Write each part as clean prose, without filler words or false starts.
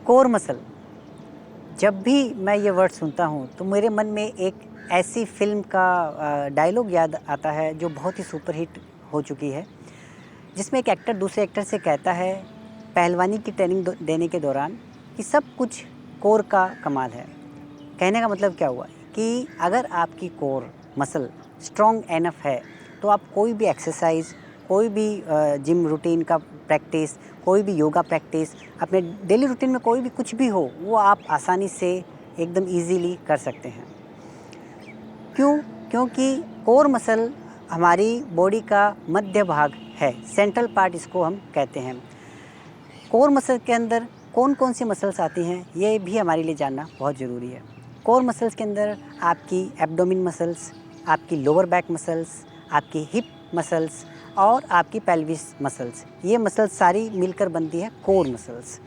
Core muscle, जब भी मैं ये वर्ड सुनता हूँ तो मेरे मन में एक ऐसी फ़िल्म का डायलॉग याद आता है जो बहुत ही सुपरहिट हो चुकी है, जिसमें एक एक्टर दूसरे एक्टर से कहता है पहलवानी की ट्रेनिंग देने के दौरान कि सब कुछ कोर का कमाल है। कहने का मतलब क्या हुआ कि अगर आपकी कोर मसल स्ट्रॉन्ग एनफ है तो आप कोई भी एक्सरसाइज, कोई भी जिम रूटीन का प्रैक्टिस, कोई भी योगा प्रैक्टिस, अपने डेली रूटीन में कोई भी कुछ भी हो वो आप आसानी से एकदम इजीली कर सकते हैं। क्यों? क्योंकि कोर मसल हमारी बॉडी का मध्य भाग है, सेंट्रल पार्ट इसको हम कहते हैं। कोर मसल के अंदर कौन कौन सी मसल्स आती हैं ये भी हमारे लिए जानना बहुत ज़रूरी है। कोर मसल्स के अंदर आपकी एब्डोमेन मसल्स, आपकी लोअर बैक मसल्स, आपकी हिप मसल्स और आपकी पेल्विस मसल्स, ये मसल्स सारी मिलकर बनती है कोर मसल्स।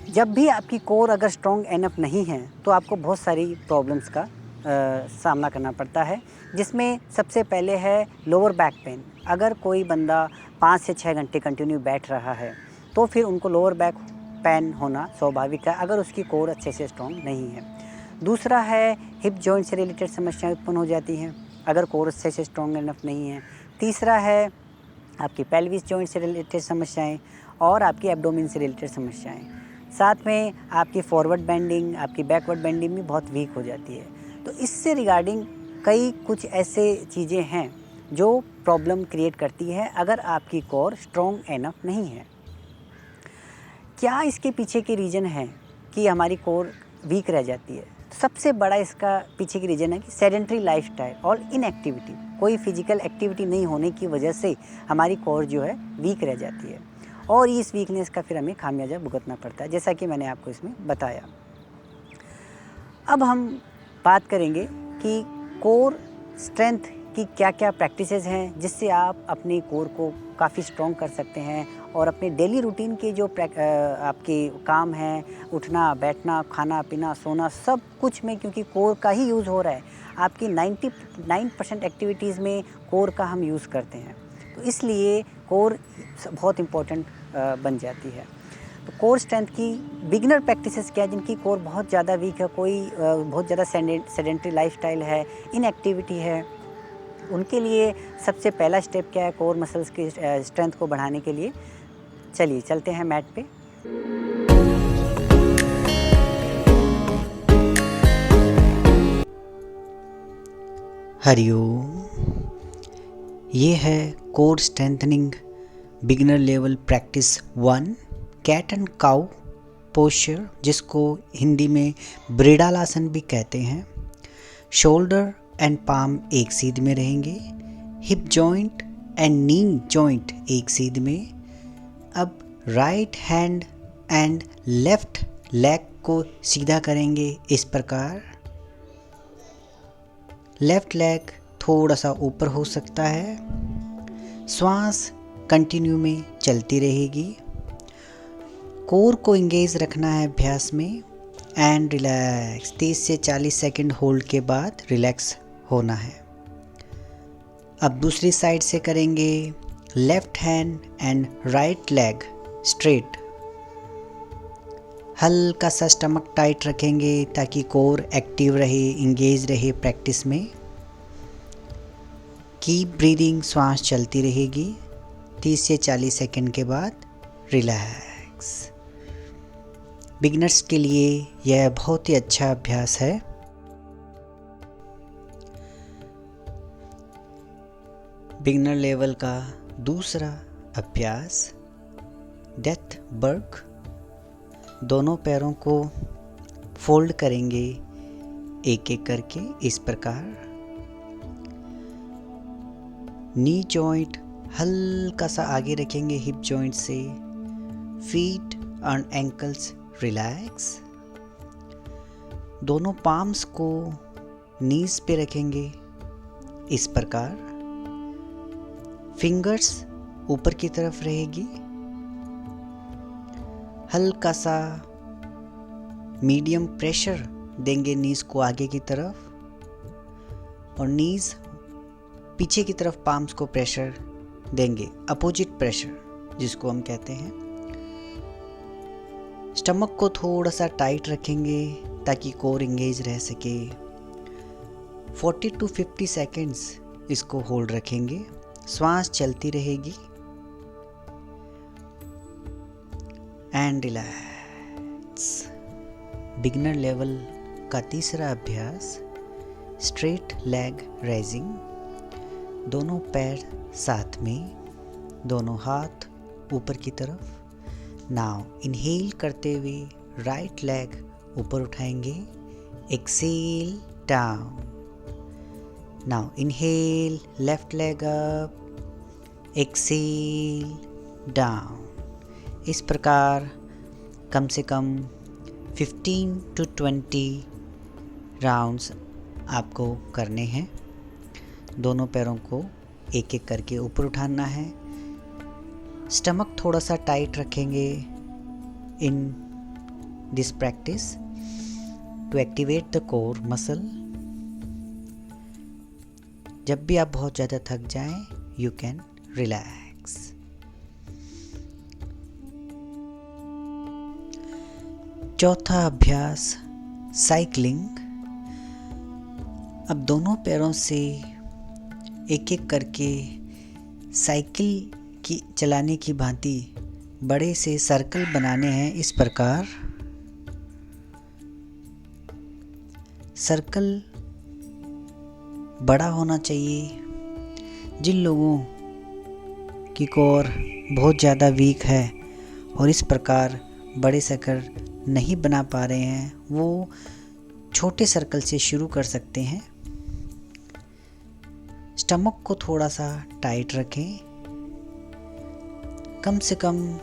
जब भी आपकी कोर अगर स्ट्रॉन्ग एनफ नहीं है तो आपको बहुत सारी प्रॉब्लम्स का सामना करना पड़ता है, जिसमें सबसे पहले है लोअर बैक पेन। अगर कोई बंदा 5 से 6 घंटे कंटिन्यू बैठ रहा है तो फिर उनको लोअर बैक पेन होना स्वाभाविक है अगर उसकी कोर अच्छे से स्ट्रॉन्ग नहीं है। दूसरा है हिप जॉइंट से रिलेटेड समस्याएं उत्पन्न हो जाती हैं अगर कोर अच्छे से स्ट्रॉन्ग एनफ नहीं है। तीसरा है आपकी पेल्विस जॉइंट से रिलेटेड समस्याएं और आपकी एब्डोमेन से रिलेटेड समस्याएं। साथ में आपकी फॉरवर्ड बेंडिंग, आपकी बैकवर्ड बेंडिंग भी बहुत वीक हो जाती है। तो इससे रिगार्डिंग कई कुछ ऐसे चीज़ें हैं जो प्रॉब्लम क्रिएट करती है अगर आपकी कोर स्ट्रॉन्ग एनफ नहीं है। क्या इसके पीछे की रीज़न है कि हमारी कोर वीक रह जाती है? सबसे बड़ा इसका पीछे की रीज़न है कि सेडेंट्री लाइफस्टाइल और इनएक्टिविटी, कोई फिजिकल एक्टिविटी नहीं होने की वजह से हमारी कोर जो है वीक रह जाती है और इस वीकनेस का फिर हमें खामियाजा भुगतना पड़ता है, जैसा कि मैंने आपको इसमें बताया। अब हम बात करेंगे कि कोर स्ट्रेंथ की क्या क्या प्रैक्टिसेस हैं जिससे आप अपनी कोर को काफ़ी स्ट्रॉन्ग कर सकते हैं और अपने डेली रूटीन के जो आपके काम हैं, उठना बैठना, खाना पीना, सोना, सब कुछ में क्योंकि कोर का ही यूज़ हो रहा है, आपकी 99% एक्टिविटीज़ में कोर का हम यूज़ करते हैं, तो इसलिए कोर बहुत इम्पोर्टेंट बन जाती है। तो कोर स्ट्रेंथ की बिगिनर प्रैक्टिसेस क्या है जिनकी कोर बहुत ज़्यादा वीक है, कोई बहुत ज़्यादा सेडेंट्री लाइफस्टाइल है, इनएक्टिविटी है, उनके लिए सबसे पहला स्टेप क्या है कोर मसल्स की स्ट्रेंथ को बढ़ाने के लिए? चलिए चलते हैं मैट पे। हरिओम। ये है core strengthening beginner level practice 1, cat and cow posture, जिसको हिंदी में ब्रिडालासन भी कहते हैं। शोल्डर एंड पाम एक सीध में रहेंगे, hip joint and knee joint एक सीध में। अब right hand and left leg को सीधा करेंगे इस प्रकार। लेफ्ट लेग थोड़ा सा ऊपर हो सकता है, श्वास कंटिन्यू में चलती रहेगी। कोर को इंगेज रखना है अभ्यास में एंड रिलैक्स। 30 से 40 सेकंड होल्ड के बाद रिलैक्स होना है। अब दूसरी साइड से करेंगे, left hand and right leg straight. हल्का सा स्टमक टाइट रखेंगे ताकि कोर एक्टिव रहे, इंगेज रहे प्रैक्टिस में। कीप ब्रीदिंग, श्वास चलती रहेगी। 30 से 40 सेकंड के बाद रिलैक्स। बिगिनर्स के लिए यह बहुत ही अच्छा अभ्यास है। बिगिनर लेवल का दूसरा अभ्यास डेथ बर्ग। दोनों पैरों को फोल्ड करेंगे एक एक करके इस प्रकार। नी जॉइंट हल्का सा आगे रखेंगे हिप जॉइंट से। Feet and ankles relax. दोनों पाम्स को नीज पे रखेंगे इस प्रकार। फिंगर्स ऊपर की तरफ रहेगी। हल्का सा मीडियम प्रेशर देंगे नीज को आगे की तरफ और नीज पीछे की तरफ पाम्स को प्रेशर देंगे, अपोजिट प्रेशर जिसको हम कहते हैं। स्टमक को थोड़ा सा टाइट रखेंगे ताकि कोर एंगेज रह सके। 40 to 50 सेकेंड्स इसको होल्ड रखेंगे, श्वास चलती रहेगी एंड रिलैक्स। बिगिनर लेवल का तीसरा अभ्यास, स्ट्रेट लेग रेजिंग। दोनों पैर साथ में, दोनों हाथ ऊपर की तरफ। नाउ इनहेल करते हुए राइट लेग ऊपर उठाएंगे, exhale down. Now inhale left leg up, exhale down. इस प्रकार कम से कम 15 to 20 राउंड्स आपको करने हैं। दोनों पैरों को एक एक करके ऊपर उठाना है। स्टमक थोड़ा सा टाइट रखेंगे in this practice to activate the core muscle. जब भी आप बहुत ज़्यादा थक जाएं, यू कैन रिलैक्स। चौथा अभ्यास, साइकिलिंग। अब दोनों पैरों से एक एक करके साइकिल की चलाने की भांति बड़े से सर्कल बनाने हैं। इस प्रकार सर्कल बड़ा होना चाहिए। जिन लोगों की कोर बहुत ज़्यादा वीक है और इस प्रकार बड़े सर्कल नहीं बना पा रहे हैं, वो छोटे सर्कल से शुरू कर सकते हैं। स्टमक को थोड़ा सा टाइट रखें। कम से कम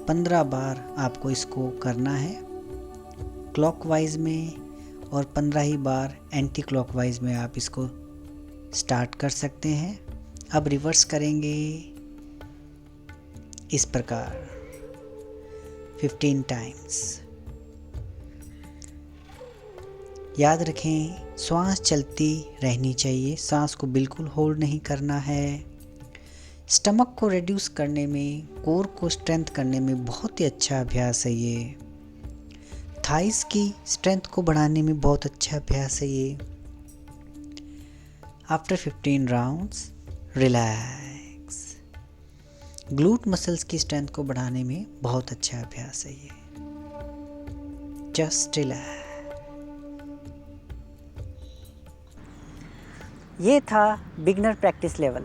15 बार आपको इसको करना है क्लॉकवाइज में, और 15 ही बार एंटी क्लॉकवाइज में आप इसको स्टार्ट कर सकते हैं। अब रिवर्स करेंगे इस प्रकार 15 टाइम्स। याद रखें, श्वास चलती रहनी चाहिए, सांस को बिल्कुल होल्ड नहीं करना है। स्टमक को रिड्यूस करने में, कोर को स्ट्रेंथ करने में बहुत ही अच्छा अभ्यास है ये। थाइस की स्ट्रेंथ को बढ़ाने में बहुत अच्छा अभ्यास है ये। After 15 rounds relax. Glute muscles की स्ट्रेंथ को बढ़ाने में बहुत अच्छा अभ्यास है ये। Just relax. ये था बिगनर प्रैक्टिस लेवल।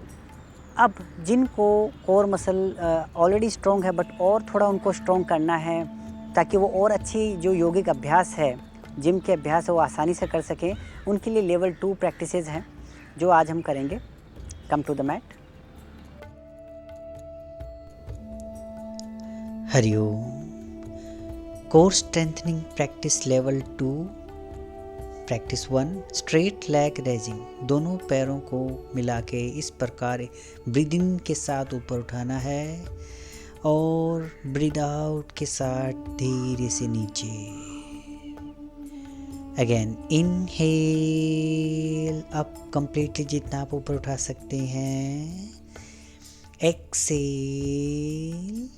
अब जिनको कोर मसल ऑलरेडी स्ट्रॉन्ग है बट और थोड़ा उनको स्ट्रॉन्ग करना है ताकि वो और अच्छी जो योगिक अभ्यास है, जिम के अभ्यास है, वो आसानी से कर सकें, उनके लिए लेवल 2 प्रैक्टिसेस हैं जो आज हम करेंगे। Come to the mat. Hari Om. Core strengthening practice level 2, practice 1, straight leg raising. दोनों पैरों को मिला के इस प्रकार ब्रीद इन के साथ ऊपर उठाना है और ब्रीद आउट के साथ धीरे से नीचे। अगेन इनहेल अप कंप्लीटली जितना आप ऊपर उठा सकते हैं, एक्सेल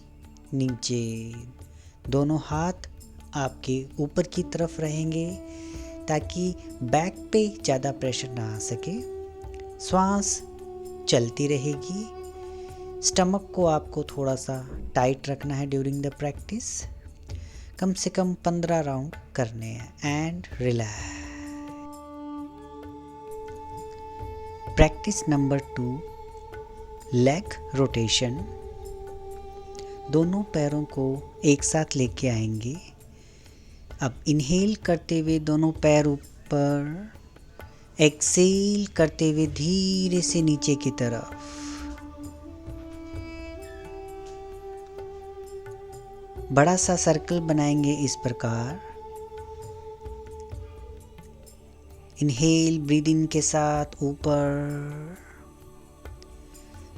नीचे। दोनों हाथ आपके ऊपर की तरफ रहेंगे ताकि बैक पे ज़्यादा प्रेशर ना आ सके। श्वास चलती रहेगी। स्टमक को आपको थोड़ा सा टाइट रखना है ड्यूरिंग द प्रैक्टिस। कम से कम 15 राउंड करने हैं and relax. Practice number 2, leg rotation. दोनों पैरों को एक साथ लेके आएंगे। अब इनहेल करते हुए दोनों पैर ऊपर, एक्सेल करते हुए धीरे से नीचे की तरफ। बड़ा सा सर्कल बनाएंगे इस प्रकार। इनहेल ब्रीद इन के साथ ऊपर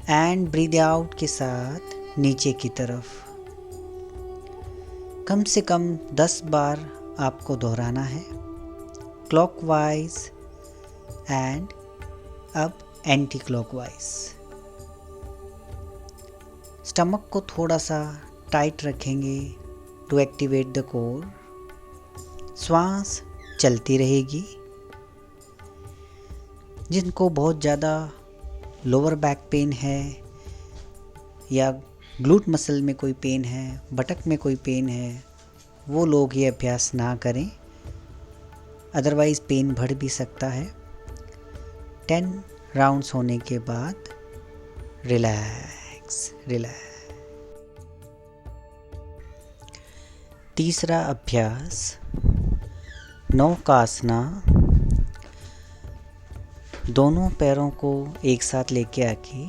एंड ब्रीद आउट के साथ नीचे की तरफ। कम से कम 10 बार आपको दोहराना है क्लॉकवाइज एंड अब एंटी क्लॉकवाइज। स्टमक को थोड़ा सा टाइट रखेंगे टू एक्टिवेट द कोर। श्वास चलती रहेगी। जिनको बहुत ज़्यादा लोअर बैक पेन है या ग्लूट मसल में कोई पेन है, बटक में कोई पेन है, वो लोग ये अभ्यास ना करें, अदरवाइज़ पेन बढ़ भी सकता है। 10 राउंड्स होने के बाद रिलैक्स रिलैक्स। तीसरा अभ्यास नौकासना। दोनों पैरों को एक साथ लेके आके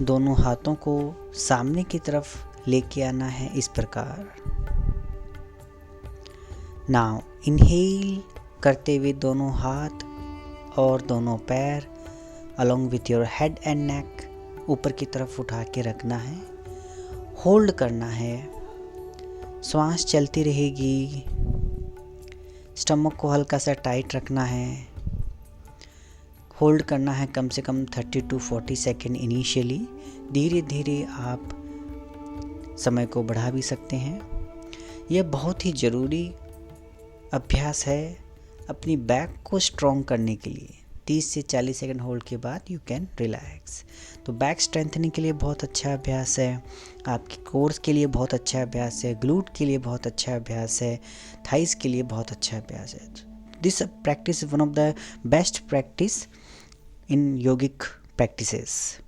दोनों हाथों को सामने की तरफ लेके आना है इस प्रकार। नाउ इनहेल करते हुए दोनों हाथ और दोनों पैर along with your head and neck ऊपर की तरफ उठा के रखना है। होल्ड करना है। श्वास चलती रहेगी। स्टमक को हल्का सा टाइट रखना है। होल्ड करना है कम से कम 30 to 40 सेकेंड इनिशियली। धीरे धीरे आप समय को बढ़ा भी सकते हैं। यह बहुत ही ज़रूरी अभ्यास है अपनी बैक को स्ट्रॉन्ग करने के लिए। 30 से 40 सेकंड होल्ड के बाद यू कैन रिलैक्स। तो बैक स्ट्रेंथनिंग के लिए बहुत अच्छा अभ्यास है, आपकी कोर्स के लिए बहुत अच्छा अभ्यास है, ग्लूट के लिए बहुत अच्छा अभ्यास है, थाइस के लिए बहुत अच्छा अभ्यास है। This practice is one of the best practice in yogic practices.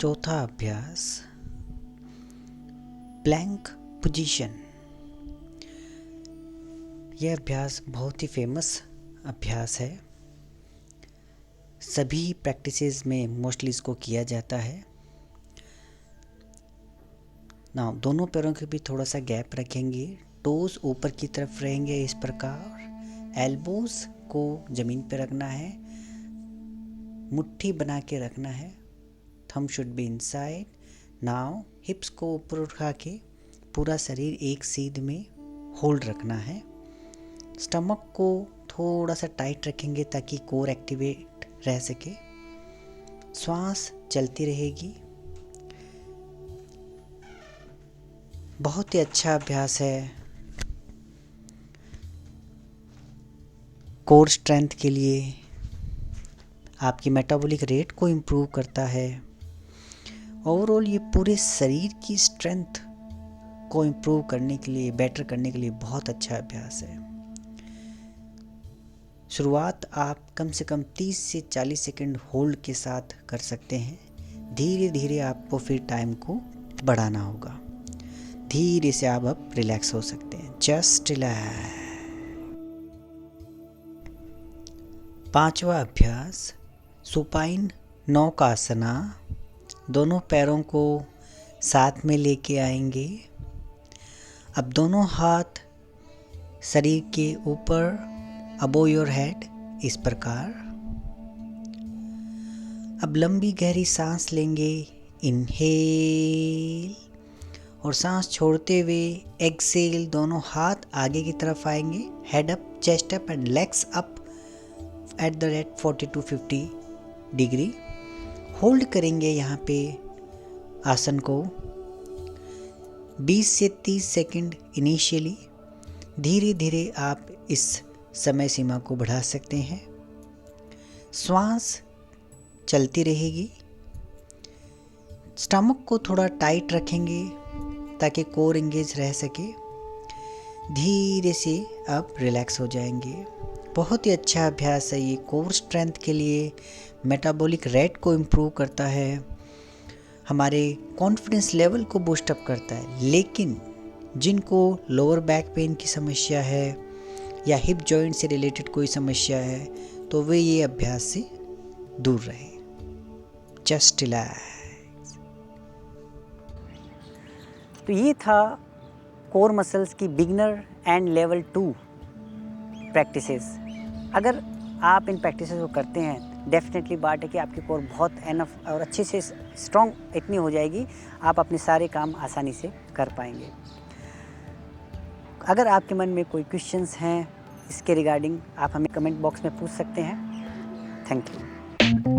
चौथा अभ्यास प्लैंक पोजीशन। यह अभ्यास बहुत ही फेमस अभ्यास है। सभी प्रैक्टिसेस में मोस्टली इसको किया जाता है। ना दोनों पैरों के भी थोड़ा सा गैप रखेंगे। टोज ऊपर की तरफ रहेंगे इस प्रकार। एल्बोज को ज़मीन पे रखना है। मुट्ठी बना के रखना है। Thumb should be inside. Now हिप्स को ऊपर उठा के पूरा शरीर एक सीध में होल्ड रखना है। स्टमक को थोड़ा सा टाइट रखेंगे ताकि कोर एक्टिवेट रह सके। श्वास चलती रहेगी। बहुत ही अच्छा अभ्यास है कोर स्ट्रेंथ के लिए। आपकी मेटाबॉलिक रेट को इम्प्रूव करता है। ओवरऑल ये पूरे शरीर की स्ट्रेंथ को इम्प्रूव करने के लिए, बेटर करने के लिए बहुत अच्छा अभ्यास है। शुरुआत आप कम से कम 30 से 40 सेकंड होल्ड के साथ कर सकते हैं। धीरे धीरे आपको फिर टाइम को बढ़ाना होगा। धीरे से आप अब रिलैक्स हो सकते हैं। Just relax. पांचवा अभ्यास सुपाइन नौकासना। दोनों पैरों को साथ में लेके आएंगे। अब दोनों हाथ शरीर के ऊपर अबो योर हेड इस प्रकार। अब लंबी गहरी सांस लेंगे। इनहेल और सांस छोड़ते हुए एक्सेल। दोनों हाथ आगे की तरफ आएंगे। Head up, chest up and legs up at the rate 40 to 50 degree. Hold करेंगे यहाँ पे आसन को 20 से 30 सेकंड इनिशियली। धीरे धीरे आप इस समय सीमा को बढ़ा सकते हैं। श्वास चलती रहेगी। स्टमक को थोड़ा टाइट रखेंगे ताकि कोर एंगेज रह सके। धीरे से आप रिलैक्स हो जाएंगे। बहुत ही अच्छा अभ्यास है ये कोर स्ट्रेंथ के लिए। मेटाबॉलिक रेट को इम्प्रूव करता है, हमारे कॉन्फिडेंस लेवल को बूस्ट अप करता है। लेकिन जिनको लोअर बैक पेन की समस्या है या हिप जॉइंट से रिलेटेड कोई समस्या है तो वे ये अभ्यास से दूर रहें। Just relax. तो ये था कोर मसल्स की बिगनर एंड लेवल 2 प्रैक्टिसेस। अगर आप इन प्रैक्टिसेस को करते हैं, डेफिनेटली बात है कि आपकी कोर बहुत एनफ और अच्छे से स्ट्रॉन्ग इतनी हो जाएगी, आप अपने सारे काम आसानी से कर पाएंगे। अगर आपके मन में कोई क्वेश्चंस हैं इसके रिगार्डिंग, आप हमें कमेंट बॉक्स में पूछ सकते हैं। Thank you.